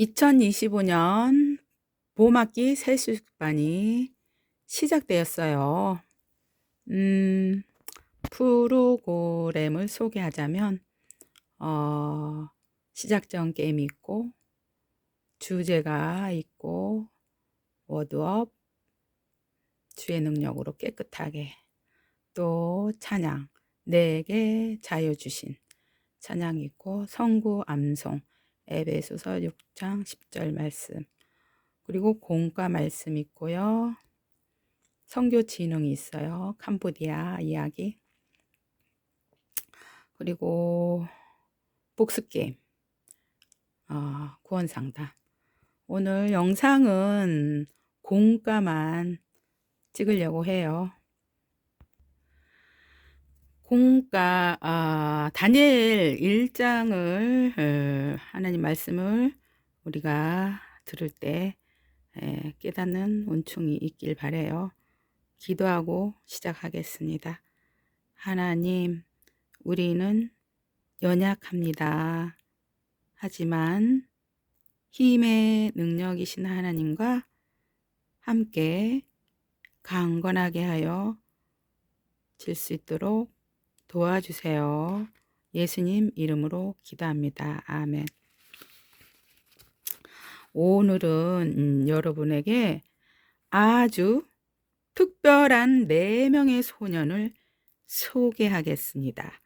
2025년 봄학기 세수반이 시작되었어요. 음, 프로그램을 소개하자면, 시작전 게임이 있고, 주제가 있고, 워드업, 주의 능력으로 깨끗하게, 또 찬양, 내게 자유 주신 찬양이 있고, 성구 암송, 에베소서 6장 10절 말씀, 그리고 공과 말씀 있고요. 선교 진흥이 있어요. 캄보디아 이야기. 그리고 복습 게임, 구원 상담. 오늘 영상은 공과만 찍으려고 해요. 공과, 다니엘 1장을 하나님 말씀을 우리가 들을 때 깨닫는 은총이 있길 바라요. 기도하고 시작하겠습니다. 하나님, 우리는 연약합니다. 하지만 힘의 능력이신 하나님과 함께 강건하게 하여 질 수 있도록 도와주세요. 예수님 이름으로 기도합니다. 아멘. 오늘은 여러분에게 아주 특별한 4명의 소년을 소개하겠습니다.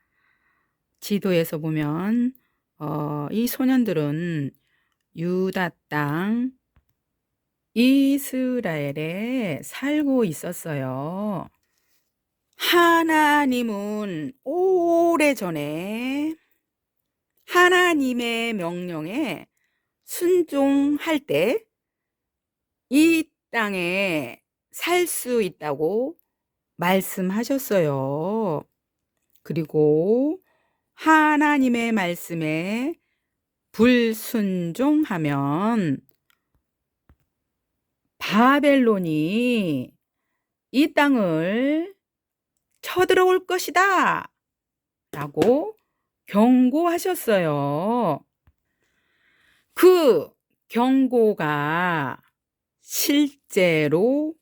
지도에서 보면 이 소년들은 유다 땅 이스라엘에 살고 있었어요. 하나님은 오래전에 하나님의 명령에 순종할 때 이 땅에 살 수 있다고 말씀하셨어요. 그리고 하나님의 말씀에 불순종하면 바벨론이 이 땅을 쳐들어올 것이다 라고 경고하셨어요. 그 경고가 실제로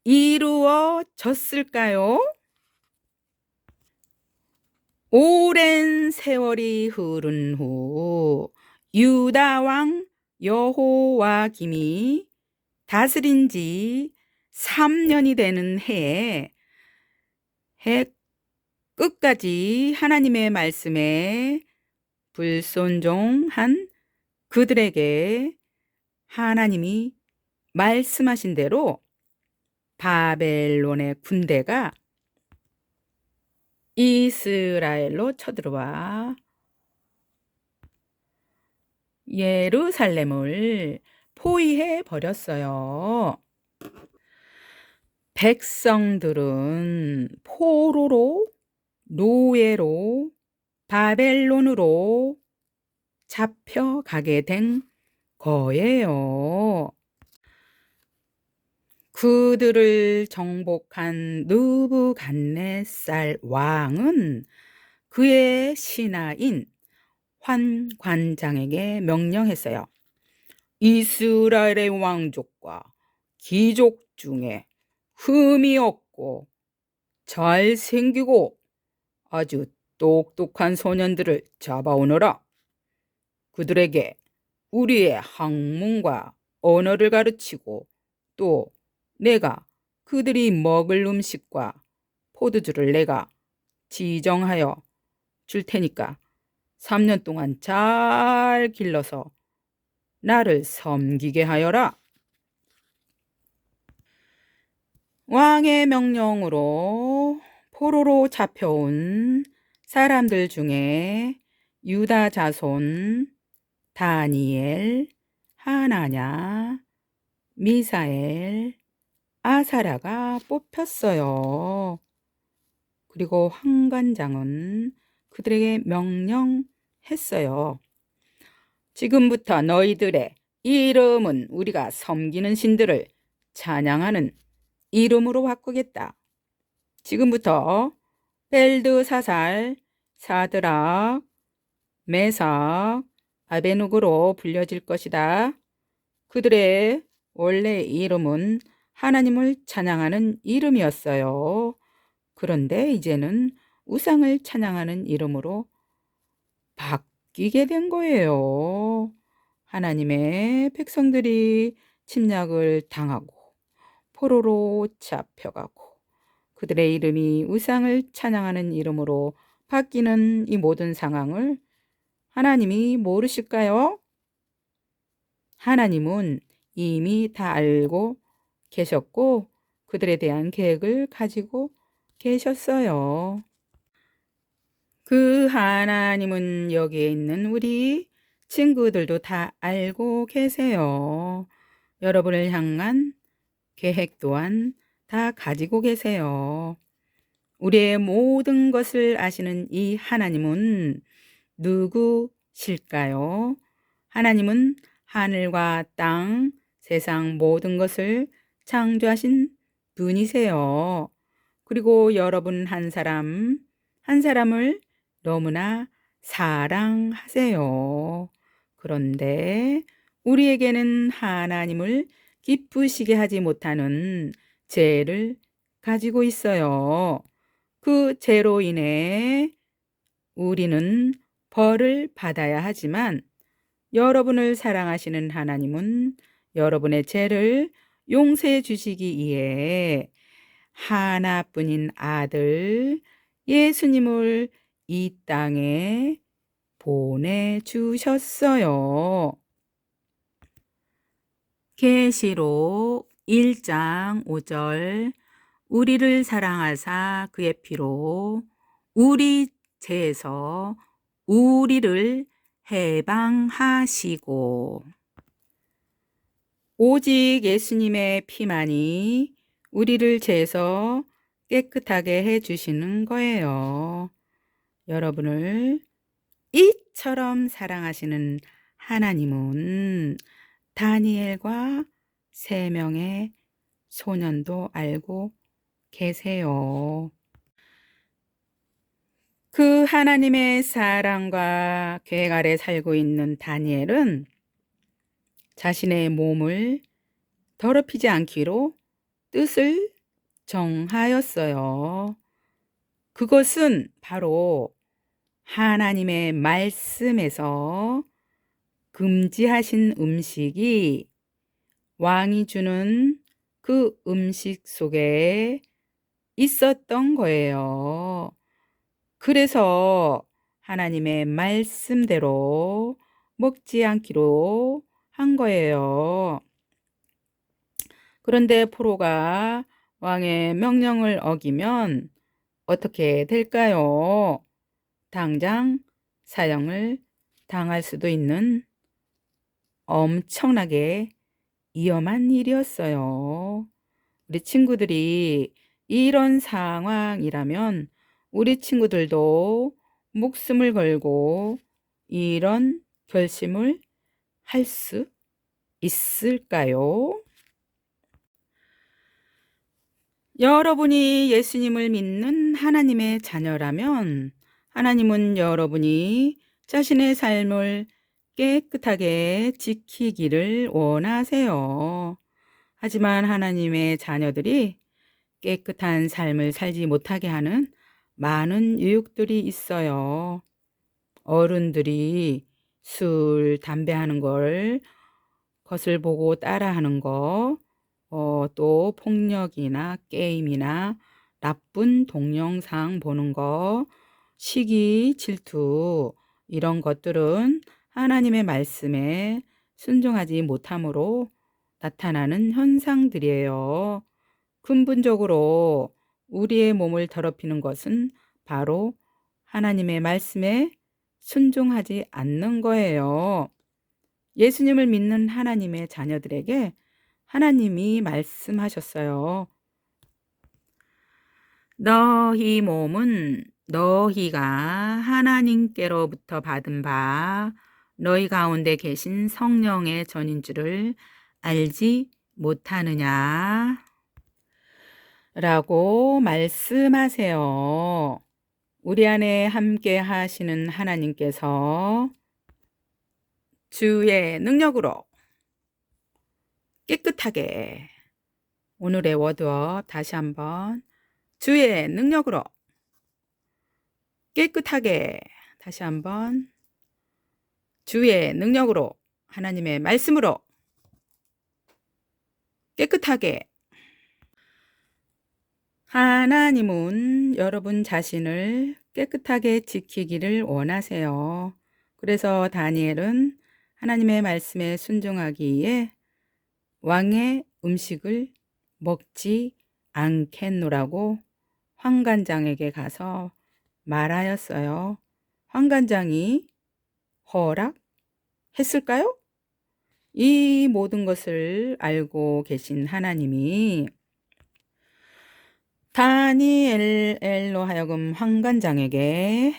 이루어졌을까요? 오랜 세월이 흐른 후 유다 왕 여호와김이 다스린 지 3년이 되는 해에 끝까지 하나님의 말씀에 불순종한 그들에게 하나님이 말씀하신 대로 바벨론의 군대가 이스라엘로 쳐들어와 예루살렘을 포위해 버렸어요. 백성들은 포로로, 노예로, 바벨론으로 잡혀가게 된 거예요. 그들을 정복한 느부갓네살 왕은 그의 신하인 환관장에게 명령했어요. 이스라엘의 왕족과 귀족 중에 흠이 없고 잘생기고 아주 똑똑한 소년들을 잡아오너라. 그들에게 우리의 학문과 언어를 가르치고 또 내가 그들이 먹을 음식과 포도주를 내가 지정하여 줄 테니까 3년 동안 잘 길러서 나를 섬기게 하여라. 왕의 명령으로 포로로 잡혀온 사람들 중에 유다 자손 다니엘, 하나냐, 미사엘, 아사랴가 뽑혔어요. 그리고 환관장은 그들에게 명령했어요. 지금부터 너희들의 이름은 우리가 섬기는 신들을 찬양하는 이름으로 바꾸겠다. 지금부터 벨드사살, 사드락, 메삭, 아베누그로 불려질 것이다. 그들의 원래 이름은 하나님을 찬양하는 이름이었어요. 그런데 이제는 우상을 찬양하는 이름으로 바뀌게 된 거예요. 하나님의 백성들이 침략을 당하고 포로로 잡혀가고 그들의 이름이 우상을 찬양하는 이름으로 바뀌는 이 모든 상황을 하나님이 모르실까요? 하나님은 이미 다 알고 계셨고 그들에 대한 계획을 가지고 계셨어요. 그 하나님은 여기에 있는 우리 친구들도 다 알고 계세요. 여러분을 향한 계획 또한 다 가지고 계세요. 우리의 모든 것을 아시는 이 하나님은 누구실까요? 하나님은 하늘과 땅, 세상 모든 것을 창조하신 분이세요. 그리고 여러분 한 사람, 한 사람을 너무나 사랑하세요. 그런데 우리에게는 하나님을 기쁘시게 하지 못하는 죄를 가지고 있어요. 그 죄로 인해 우리는 벌을 받아야 하지만 여러분을 사랑하시는 하나님은 여러분의 죄를 용서해 주시기 위해 하나뿐인 아들 예수님을 이 땅에 보내주셨어요. 계시록 1장 5절 우리를 사랑하사 그의 피로 우리 죄에서 우리를 해방하시고 오직 예수님의 피만이 우리를 죄에서 깨끗하게 해주시는 거예요. 여러분을 이처럼 사랑하시는 하나님은 다니엘과 3명의 소년도 알고 계세요. 그 하나님의 사랑과 계획 아래 살고 있는 다니엘은 자신의 몸을 더럽히지 않기로 뜻을 정하였어요. 그것은 바로 하나님의 말씀에서 금지하신 음식이 왕이 주는 그 음식 속에 있었던 거예요. 그래서 하나님의 말씀대로 먹지 않기로 한 거예요. 그런데 포로가 왕의 명령을 어기면 어떻게 될까요? 당장 사형을 당할 수도 있는 엄청나게 위험한 일이었어요. 우리 친구들이 이런 상황이라면 우리 친구들도 목숨을 걸고 이런 결심을 할 수 있을까요? 여러분이 예수님을 믿는 하나님의 자녀라면 하나님은 여러분이 자신의 삶을 깨끗하게 지키기를 원하세요. 하지만 하나님의 자녀들이 깨끗한 삶을 살지 못하게 하는 많은 유혹들이 있어요. 어른들이 술, 담배 하는 것을 보고 따라하는 거, 또 폭력이나 게임이나 나쁜 동영상 보는 거, 시기, 질투 이런 것들은 하나님의 말씀에 순종하지 못함으로 나타나는 현상들이에요. 근본적으로 우리의 몸을 더럽히는 것은 바로 하나님의 말씀에 순종하지 않는 거예요. 예수님을 믿는 하나님의 자녀들에게 하나님이 말씀하셨어요. 너희 몸은 너희가 하나님께로부터 받은 바 너희 가운데 계신 성령의 전인 줄을 알지 못하느냐? 라고 말씀하세요. 우리 안에 함께 하시는 하나님께서 주의 능력으로 깨끗하게. 오늘의 워드업 다시 한번. 주의 능력으로 깨끗하게. 다시 한번. 주의 능력으로, 하나님의 말씀으로 깨끗하게. 하나님은 여러분 자신을 깨끗하게 지키기를 원하세요. 그래서 다니엘은 하나님의 말씀에 순종하기 위해 왕의 음식을 먹지 않겠노라고 환관장에게 가서 말하였어요. 환관장이 허락했을까요? 이 모든 것을 알고 계신 하나님이 다니엘로 하여금 환관장에게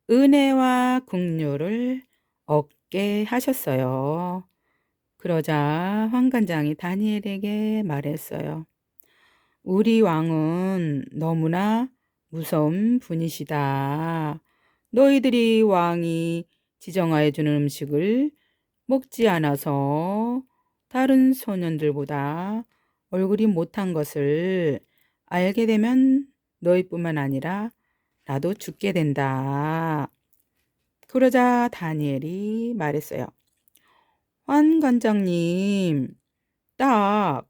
은혜와 긍휼을 얻게 하셨어요. 그러자 환관장이 다니엘에게 말했어요. 우리 왕은 너무나 무서운 분이시다. 너희들이 왕이 지정하여 주는 음식을 먹지 않아서 다른 소년들보다 얼굴이 못한 것을 알게 되면 너희뿐만 아니라 나도 죽게 된다. 그러자 다니엘이 말했어요. 환관장님, 딱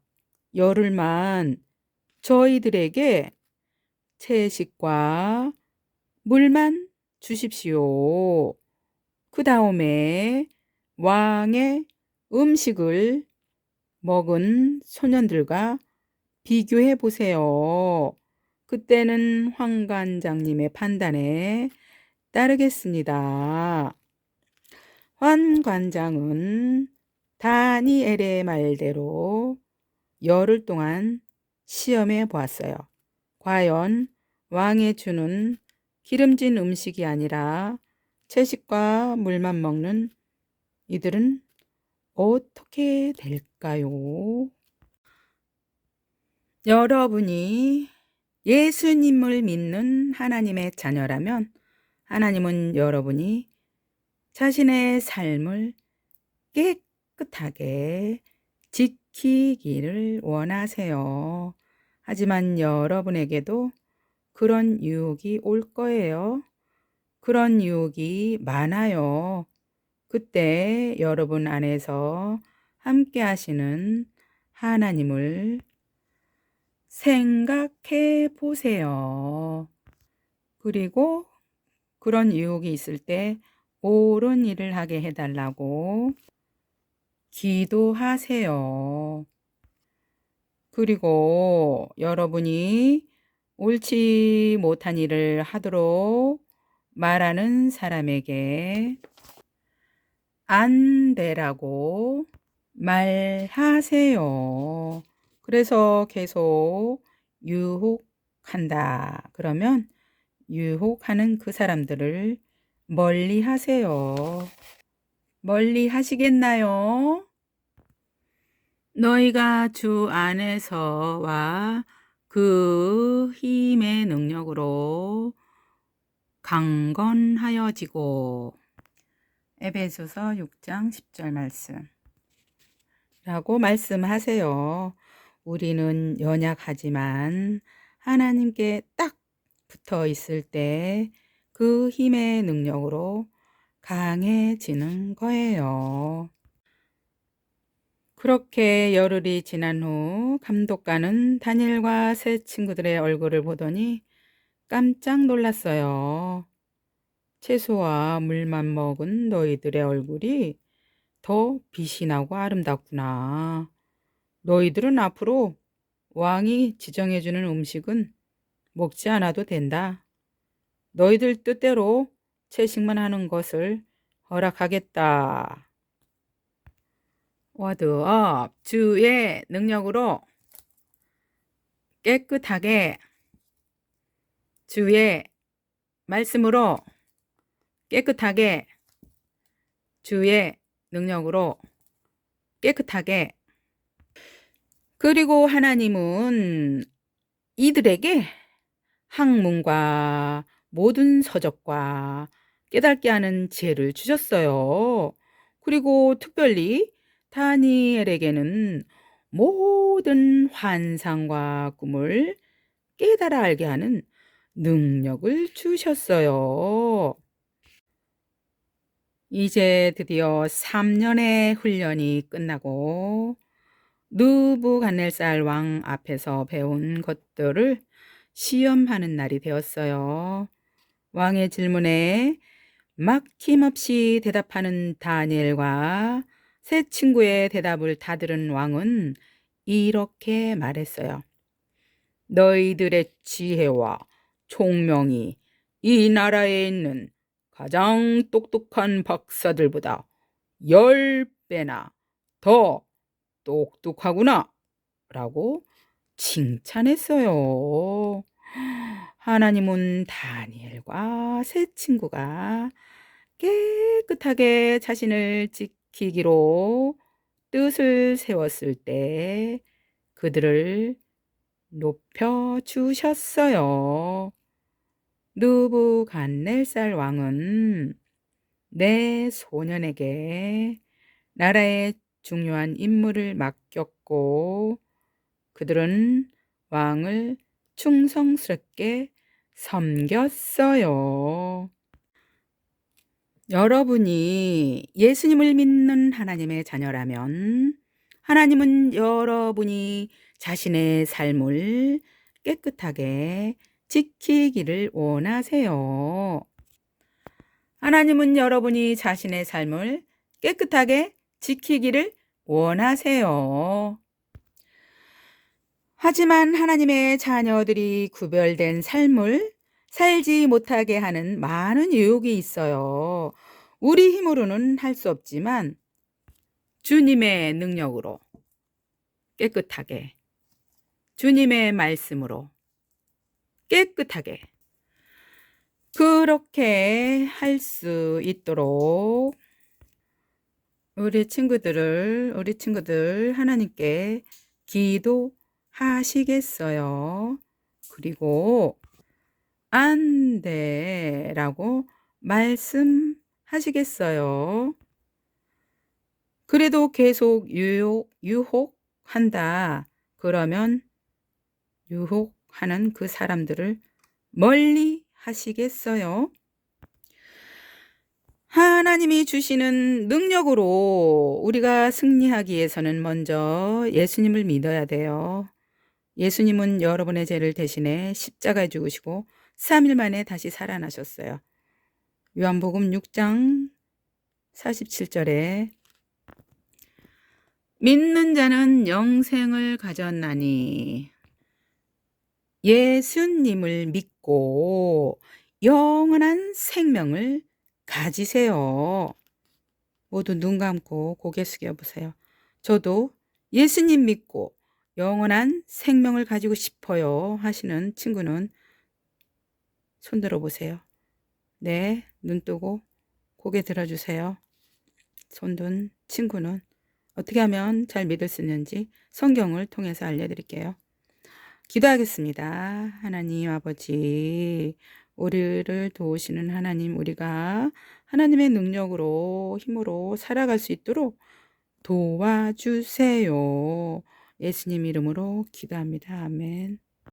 열흘만 저희들에게 채식과 물만 주십시오. 그 다음에 왕의 음식을 먹은 소년들과 비교해 보세요. 그때는 환관장님의 판단에 따르겠습니다. 환관장은 다니엘의 말대로 열흘 동안 시험해 보았어요. 과연 왕이 주는 기름진 음식이 아니라 채식과 물만 먹는 이들은 어떻게 될까요? 여러분이 예수님을 믿는 하나님의 자녀라면 하나님은 여러분이 자신의 삶을 깨끗하게 지키기를 원하세요. 하지만 여러분에게도 그런 유혹이 올 거예요. 그런 유혹이 많아요. 그때 여러분 안에서 함께 하시는 하나님을 생각해 보세요. 그리고 그런 유혹이 있을 때 옳은 일을 하게 해달라고 기도하세요. 그리고 여러분이 옳지 못한 일을 하도록 말하는 사람에게 안 되라고 말하세요. 그래서 계속 유혹한다. 그러면 유혹하는 그 사람들을 멀리 하세요. 멀리 하시겠나요? 너희가 주 안에서와 그 힘의 능력으로 강건하여지고. 에베소서 6장 10절 말씀 라고 말씀하세요. 우리는 연약하지만 하나님께 딱 붙어 있을 때 그 힘의 능력으로 강해지는 거예요. 그렇게 열흘이 지난 후 감독관은 다니엘과 세 친구들의 얼굴을 보더니 깜짝 놀랐어요. 채소와 물만 먹은 너희들의 얼굴이 더 빛이 나고 아름답구나. 너희들은 앞으로 왕이 지정해주는 음식은 먹지 않아도 된다. 너희들 뜻대로 채식만 하는 것을 허락하겠다. 워드업. 주의 능력으로 깨끗하게. 주의 말씀으로 깨끗하게. 주의 능력으로 깨끗하게. 그리고 하나님은 이들에게 학문과 모든 서적과 깨닫게 하는 지혜를 주셨어요. 그리고 특별히 다니엘에게는 모든 환상과 꿈을 깨달아 알게 하는 능력을 주셨어요. 이제 드디어 3년의 훈련이 끝나고 느부갓네살 왕 앞에서 배운 것들을 시험하는 날이 되었어요. 왕의 질문에 막힘없이 대답하는 다니엘과 세 친구의 대답을 다 들은 왕은 이렇게 말했어요. 너희들의 지혜와 총명이 이 나라에 있는 가장 똑똑한 박사들보다 10배나 더 똑똑하구나 라고 칭찬했어요. 하나님은 다니엘과 세 친구가 깨끗하게 자신을 지키기로 뜻을 세웠을 때 그들을 높여 주셨어요. 느부갓네살 왕은 내 소년에게 나라의 중요한 임무를 맡겼고 그들은 왕을 충성스럽게 섬겼어요. 여러분이 예수님을 믿는 하나님의 자녀라면 하나님은 여러분이 자신의 삶을 깨끗하게 지키기를 원하세요. 하나님은 여러분이 자신의 삶을 깨끗하게 지키기를 원하세요. 하지만 하나님의 자녀들이 구별된 삶을 살지 못하게 하는 많은 유혹이 있어요. 우리 힘으로는 할 수 없지만 주님의 능력으로 깨끗하게, 주님의 말씀으로 깨끗하게 그렇게 할 수 있도록 우리 친구들 하나님께 기도하시겠어요? 그리고 안 돼라고 말씀하시겠어요? 그래도 계속 유혹한다. 그러면 유혹하는 그 사람들을 멀리 하시겠어요? 하나님이 주시는 능력으로 우리가 승리하기 위해서는 먼저 예수님을 믿어야 돼요. 예수님은 여러분의 죄를 대신해 십자가에 죽으시고 3일 만에 다시 살아나셨어요. 요한복음 6장 47절에 믿는 자는 영생을 가졌나니 예수님을 믿고 영원한 생명을 가지세요. 모두 눈 감고 고개 숙여 보세요. 저도 예수님 믿고 영원한 생명을 가지고 싶어요 하시는 친구는 손 들어보세요. 네, 눈 뜨고 고개 들어주세요. 손 든 친구는 어떻게 하면 잘 믿을 수 있는지 성경을 통해서 알려드릴게요. 기도하겠습니다. 하나님 아버지, 우리를 도우시는 하나님, 우리가 하나님의 능력으로 힘으로 살아갈 수 있도록 도와주세요. 예수님 이름으로 기도합니다. 아멘.